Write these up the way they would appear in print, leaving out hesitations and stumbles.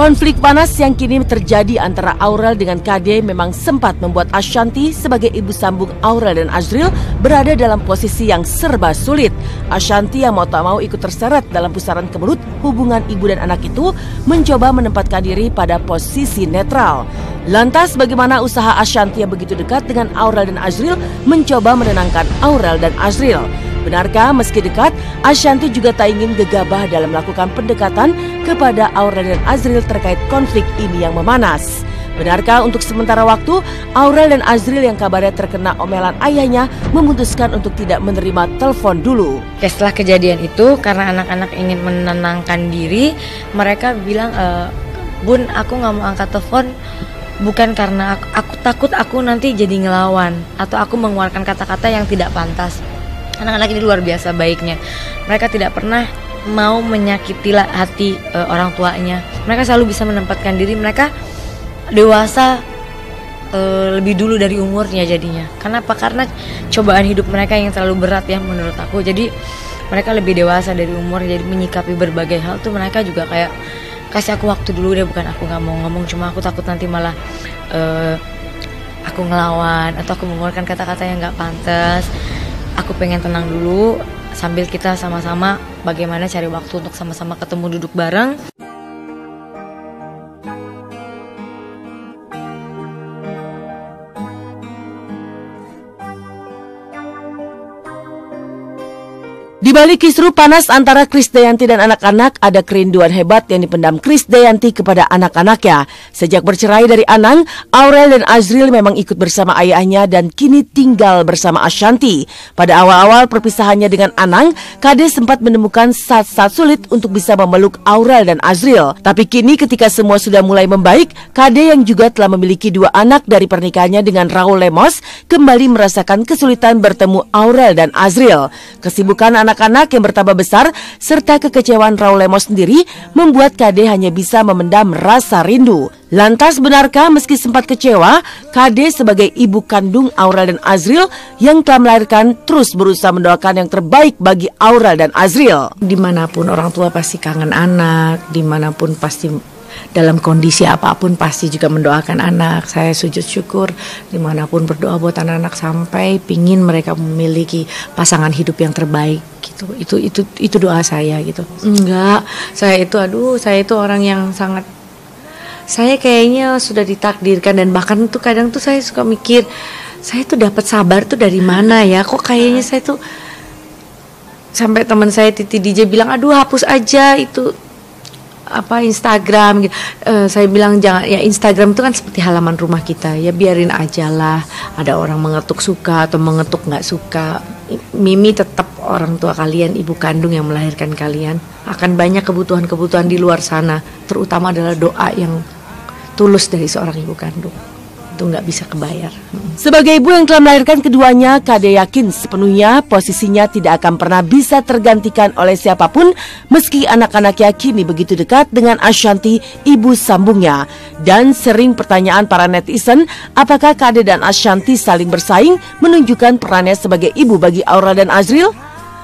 Konflik panas yang kini terjadi antara Aurel dengan Kade memang sempat membuat Ashanti sebagai ibu sambung Aurel dan Azril berada dalam posisi yang serba sulit. Ashanti yang mau tak mau ikut terseret dalam pusaran kemelut hubungan ibu dan anak itu mencoba menempatkan diri pada posisi netral. Lantas bagaimana usaha Ashanti yang begitu dekat dengan Aurel dan Azril mencoba menenangkan Aurel dan Azril? Benarkah meski dekat, Ashanti juga tak ingin gegabah dalam melakukan pendekatan kepada Aurel dan Azril terkait konflik ini yang memanas? Benarkah untuk sementara waktu, Aurel dan Azril yang kabarnya terkena omelan ayahnya memutuskan untuk tidak menerima telepon dulu? Setelah kejadian itu, karena anak-anak ingin menenangkan diri, mereka bilang, Bun, aku gak mau angkat telepon, bukan karena aku takut aku nanti jadi ngelawan, atau aku mengeluarkan kata-kata yang tidak pantas. Anak-anak ini luar biasa baiknya. Mereka tidak pernah mau menyakiti hati orang tuanya. Mereka selalu bisa menempatkan diri. Mereka dewasa lebih dulu dari umurnya jadinya. Kenapa? Karena cobaan hidup mereka yang terlalu berat ya menurut aku. Jadi mereka lebih dewasa dari umur. Jadi menyikapi berbagai hal tuh mereka juga kayak kasih aku waktu dulu deh. Bukan aku gak mau ngomong, cuma aku takut nanti malah aku ngelawan atau aku mengeluarkan kata-kata yang gak pantas. Aku pengen tenang dulu sambil kita sama-sama bagaimana cari waktu untuk sama-sama ketemu duduk bareng. Di balik kisruh panas antara Krisdayanti dan anak-anak, ada kerinduan hebat yang dipendam Krisdayanti kepada anak-anaknya. Sejak bercerai dari Anang, Aurel dan Azril memang ikut bersama ayahnya dan kini tinggal bersama Ashanti. Pada awal-awal perpisahannya dengan Anang, Kade sempat menemukan saat-saat sulit untuk bisa memeluk Aurel dan Azril. Tapi kini ketika semua sudah mulai membaik, Kade yang juga telah memiliki 2 anak dari pernikahannya dengan Raul Lemos, kembali merasakan kesulitan bertemu Aurel dan Azril. Kesibukan anak-anak yang bertambah besar serta kekecewaan Raul Lemos sendiri membuat Kade hanya bisa memendam rasa rindu. Lantas benarkah meski sempat kecewa, Kade sebagai ibu kandung Aurel dan Azril yang telah melahirkan terus berusaha mendoakan yang terbaik bagi Aurel dan Azril? Dimanapun orang tua pasti kangen anak, dimanapun pasti dalam kondisi apapun pasti juga mendoakan anak. Saya sujud syukur dimanapun berdoa buat anak-anak sampai pingin mereka memiliki pasangan hidup yang terbaik gitu. Itu doa saya gitu. Enggak, saya itu orang yang sangat, saya kayaknya sudah ditakdirkan. Dan bahkan tuh kadang tuh saya suka mikir, saya tuh dapat sabar tuh dari mana ya? Kok kayaknya saya tuh, sampai teman saya Titi DJ bilang, aduh hapus aja itu Instagram gitu. Saya bilang jangan ya, Instagram itu kan seperti halaman rumah kita ya, biarin aja lah, ada orang mengetuk suka atau mengetuk nggak suka. Mimi tetap orang tua kalian, ibu kandung yang melahirkan kalian. Akan banyak kebutuhan-kebutuhan di luar sana, terutama adalah doa yang tulus dari seorang ibu kandung. Itu nggak bisa kebayar. Sebagai ibu yang telah melahirkan keduanya, Kade yakin sepenuhnya posisinya tidak akan pernah bisa tergantikan oleh siapapun meski anak-anaknya kini begitu dekat dengan Ashanti, ibu sambungnya. Dan sering pertanyaan para netizen, apakah Kade dan Ashanti saling bersaing menunjukkan perannya sebagai ibu bagi Aurel dan Azril?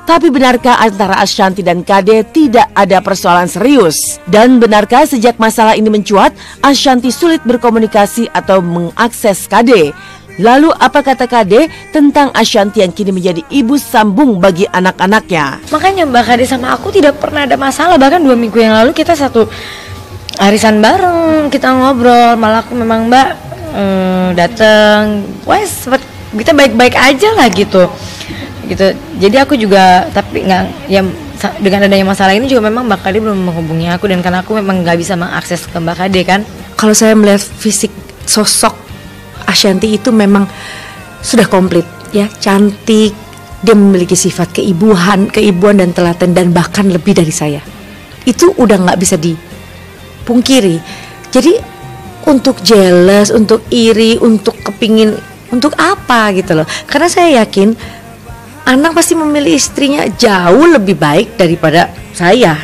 Tapi benarkah antara Ashanti dan Kade tidak ada persoalan serius? Dan benarkah sejak masalah ini mencuat, Ashanti sulit berkomunikasi atau mengakses Kade? Lalu apa kata Kade tentang Ashanti yang kini menjadi ibu sambung bagi anak-anaknya? Makanya Mbak Kade sama aku tidak pernah ada masalah. Bahkan 2 minggu yang lalu kita satu arisan bareng, kita ngobrol. Malah aku memang Mbak datang, wes kita baik-baik aja lah gitu. Jadi aku juga, tapi nggak ya, dengan adanya masalah ini juga memang Mbak Kade belum menghubungi aku, dan karena aku memang nggak bisa mengakses ke Mbak Kade kan. Kalau saya melihat fisik sosok Ashanti itu memang sudah komplit ya, cantik, dia memiliki sifat keibuan dan telaten, dan bahkan lebih dari saya. Itu udah nggak bisa dipungkiri. Jadi untuk jealous, untuk iri, untuk kepingin, untuk apa gitu loh? Karena saya yakin Anang pasti memilih istrinya jauh lebih baik daripada saya.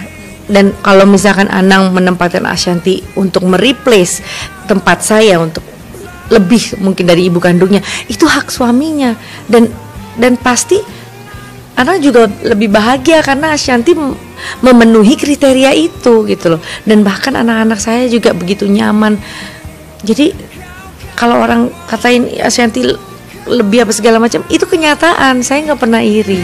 Dan kalau misalkan Anang menempatkan Ashanti untuk mereplace tempat saya untuk lebih mungkin dari ibu kandungnya, itu hak suaminya. Dan pasti anak juga lebih bahagia karena Ashanti memenuhi kriteria itu gitu loh. Dan bahkan anak-anak saya juga begitu nyaman. Jadi kalau orang katain Ashanti lebih apa segala macam, itu kenyataan. Saya nggak pernah iri.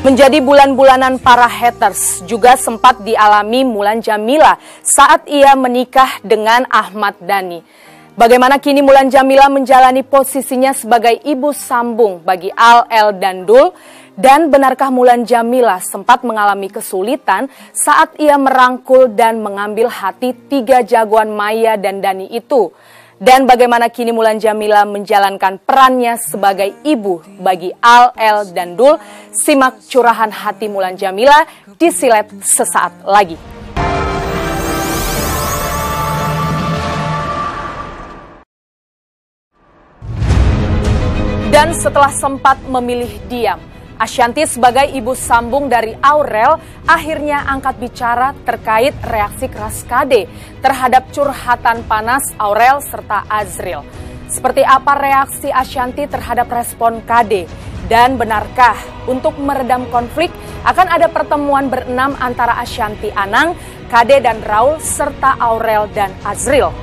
Menjadi bulan-bulanan para haters juga sempat dialami Mulan Jameela saat ia menikah dengan Ahmad Dhani. Bagaimana kini Mulan Jameela menjalani posisinya sebagai ibu sambung bagi Al, El, dan Dul? Dan benarkah Mulan Jameela sempat mengalami kesulitan saat ia merangkul dan mengambil hati 3 jagoan Maya dan Dhani itu? Dan bagaimana kini Mulan Jameela menjalankan perannya sebagai ibu bagi Al, El, dan Dul? Simak curahan hati Mulan Jameela di Silet sesaat lagi. Dan setelah sempat memilih diam, Ashanti sebagai ibu sambung dari Aurel akhirnya angkat bicara terkait reaksi keras KD terhadap curhatan panas Aurel serta Azril. Seperti apa reaksi Ashanti terhadap respon KD? Dan benarkah untuk meredam konflik akan ada pertemuan berenam antara Ashanti Anang, KD dan Raul serta Aurel dan Azril?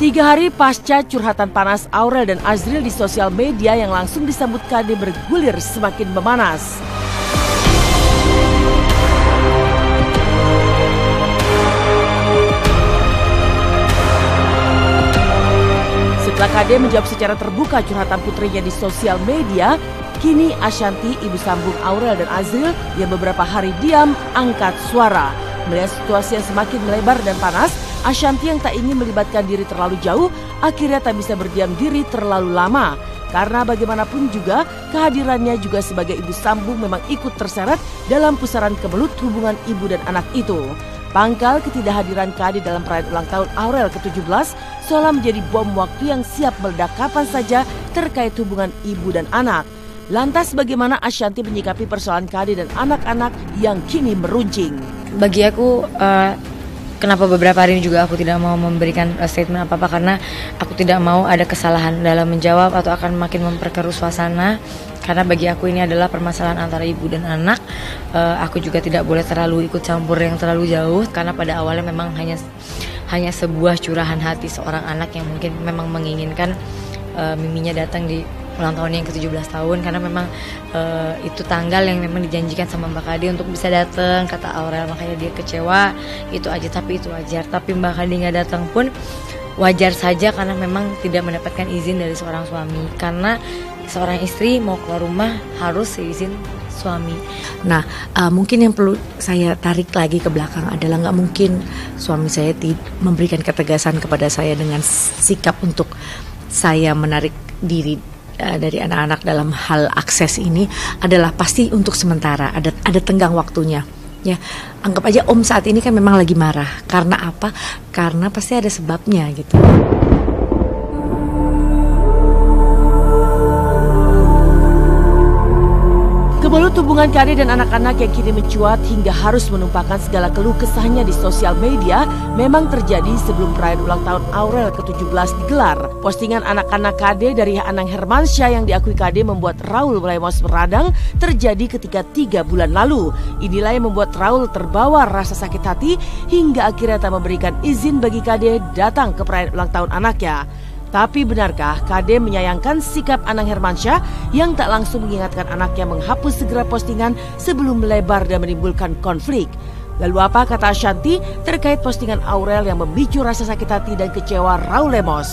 3 hari pasca curhatan panas Aurel dan Azril di sosial media yang langsung disambut KD bergulir semakin memanas. Setelah KD menjawab secara terbuka curhatan putrinya di sosial media, kini Ashanti, ibu sambung Aurel dan Azril yang beberapa hari diam, angkat suara. Melihat situasi yang semakin melebar dan panas, Ashanti yang tak ingin melibatkan diri terlalu jauh, akhirnya tak bisa berdiam diri terlalu lama. Karena bagaimanapun juga, kehadirannya juga sebagai ibu sambung memang ikut terseret dalam pusaran kemelut hubungan ibu dan anak itu. Pangkal ketidakhadiran KD dalam perayaan ulang tahun Aurel ke-17 seolah menjadi bom waktu yang siap meledak kapan saja terkait hubungan ibu dan anak. Lantas bagaimana Ashanti menyikapi persoalan KD dan anak-anak yang kini meruncing? Bagi aku, kenapa beberapa hari ini juga aku tidak mau memberikan statement apa-apa, karena aku tidak mau ada kesalahan dalam menjawab atau akan makin memperkeruh suasana. Karena bagi aku ini adalah permasalahan antara ibu dan anak. Aku juga tidak boleh terlalu ikut campur yang terlalu jauh, karena pada awalnya memang hanya sebuah curahan hati seorang anak yang mungkin memang menginginkan miminya datang di ulang tahunnya yang ke-17 tahun, karena memang itu tanggal yang memang dijanjikan sama Mbak Kade untuk bisa datang, kata Aurel. Makanya dia kecewa, itu aja, tapi itu wajar. Tapi Mbak Kade nggak datang pun wajar saja, karena memang tidak mendapatkan izin dari seorang suami. Karena seorang istri mau keluar rumah harus seizin suami. Nah, mungkin yang perlu saya tarik lagi ke belakang adalah nggak mungkin suami saya memberikan ketegasan kepada saya dengan sikap untuk saya menarik diri dari anak-anak dalam hal akses ini adalah pasti untuk sementara, ada tenggang waktunya. Ya, anggap aja Om saat ini kan memang lagi marah. Karena apa? Karena pasti ada sebabnya gitu. Kemelut hubungan KD dan anak-anak yang kini mencuat hingga harus menumpahkan segala keluh kesahnya di sosial media memang terjadi sebelum perayaan ulang tahun Aurel ke-17 digelar. Postingan anak-anak KD dari Anang Hermansyah yang diakui KD membuat Raul mulai mos meradang terjadi ketika 3 bulan lalu. Inilah yang membuat Raul terbawa rasa sakit hati hingga akhirnya tak memberikan izin bagi KD datang ke perayaan ulang tahun anaknya. Tapi benarkah KD menyayangkan sikap Anang Hermansyah yang tak langsung mengingatkan anaknya menghapus segera postingan sebelum melebar dan menimbulkan konflik? Lalu apa kata Ashanti terkait postingan Aurel yang memicu rasa sakit hati dan kecewa Raul Lemos?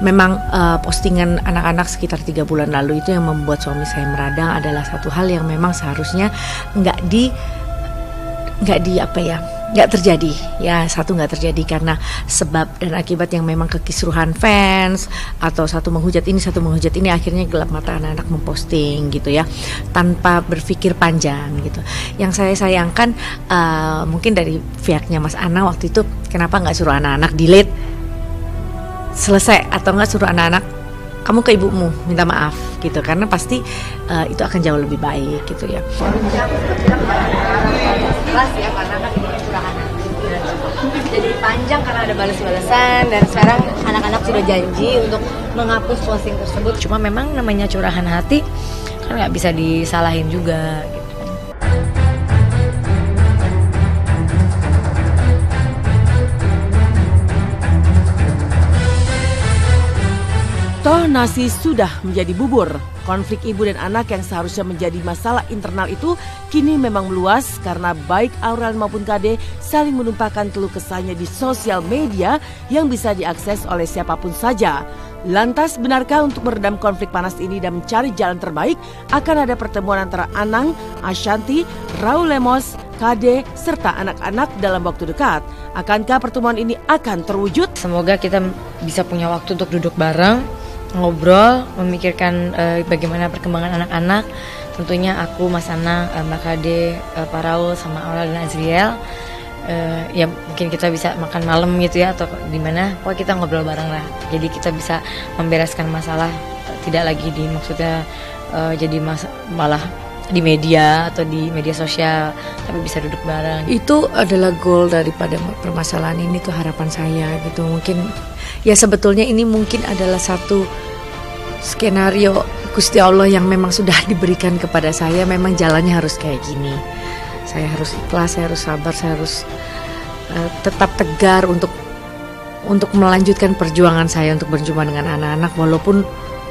Memang postingan anak-anak sekitar 3 bulan lalu itu yang membuat suami saya meradang adalah satu hal yang memang seharusnya nggak terjadi ya. Satu, nggak terjadi karena sebab dan akibat yang memang kekisruhan fans atau satu menghujat ini akhirnya gelap mata anak-anak memposting gitu ya, tanpa berpikir panjang gitu. Yang saya sayangkan mungkin dari pihaknya Mas Ana waktu itu, kenapa nggak suruh anak-anak delete selesai, atau nggak suruh anak-anak kamu ke ibumu minta maaf gitu, karena pasti itu akan jauh lebih baik gitu ya. jadi panjang karena ada balas-balasan, dan sekarang anak-anak sudah janji untuk menghapus posting tersebut. Cuma memang namanya curahan hati kan nggak bisa disalahin juga gitu. Toh nasi sudah menjadi bubur. Konflik ibu dan anak yang seharusnya menjadi masalah internal itu kini memang meluas karena baik Aurel maupun Kade saling menumpahkan keluh kesahnya di sosial media yang bisa diakses oleh siapapun saja. Lantas benarkah untuk meredam konflik panas ini dan mencari jalan terbaik akan ada pertemuan antara Anang, Ashanti, Raul Lemos, Kade, serta anak-anak dalam waktu dekat? Akankah pertemuan ini akan terwujud? Semoga kita bisa punya waktu untuk duduk bareng, ngobrol, memikirkan bagaimana perkembangan anak-anak. Tentunya aku, Mas Anang, Mbak Kade, Pak Raul, sama Aurel dan Azriel. Ya mungkin kita bisa makan malam gitu ya, atau di mana, pokoknya kita ngobrol bareng lah. Jadi kita bisa membereskan masalah, tidak lagi maksudnya jadi malah di media atau di media sosial, tapi bisa duduk bareng. Itu adalah goal daripada permasalahan ini, tuh harapan saya gitu. Mungkin ya sebetulnya ini mungkin adalah satu skenario Gusti Allah yang memang sudah diberikan kepada saya. Memang jalannya harus kayak gini. Saya harus ikhlas, saya harus sabar, saya harus tetap tegar untuk melanjutkan perjuangan saya untuk berjumpa dengan anak-anak, walaupun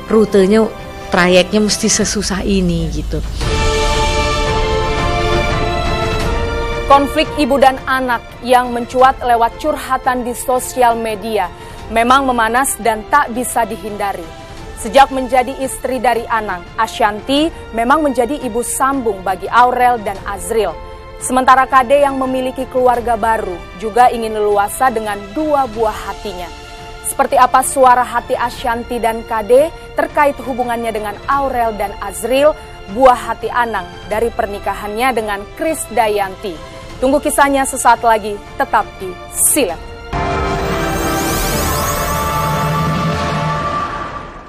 rutenya, trayeknya mesti sesusah ini gitu. Konflik ibu dan anak yang mencuat lewat curhatan di sosial media memang memanas dan tak bisa dihindari. Sejak menjadi istri dari Anang, Ashanti memang menjadi ibu sambung bagi Aurel dan Azriel. Sementara Kade yang memiliki keluarga baru juga ingin leluasa dengan dua buah hatinya. Seperti apa suara hati Ashanti dan Kade terkait hubungannya dengan Aurel dan Azriel, buah hati Anang dari pernikahannya dengan Krisdayanti. Tunggu kisahnya sesaat lagi, tetap di Silet.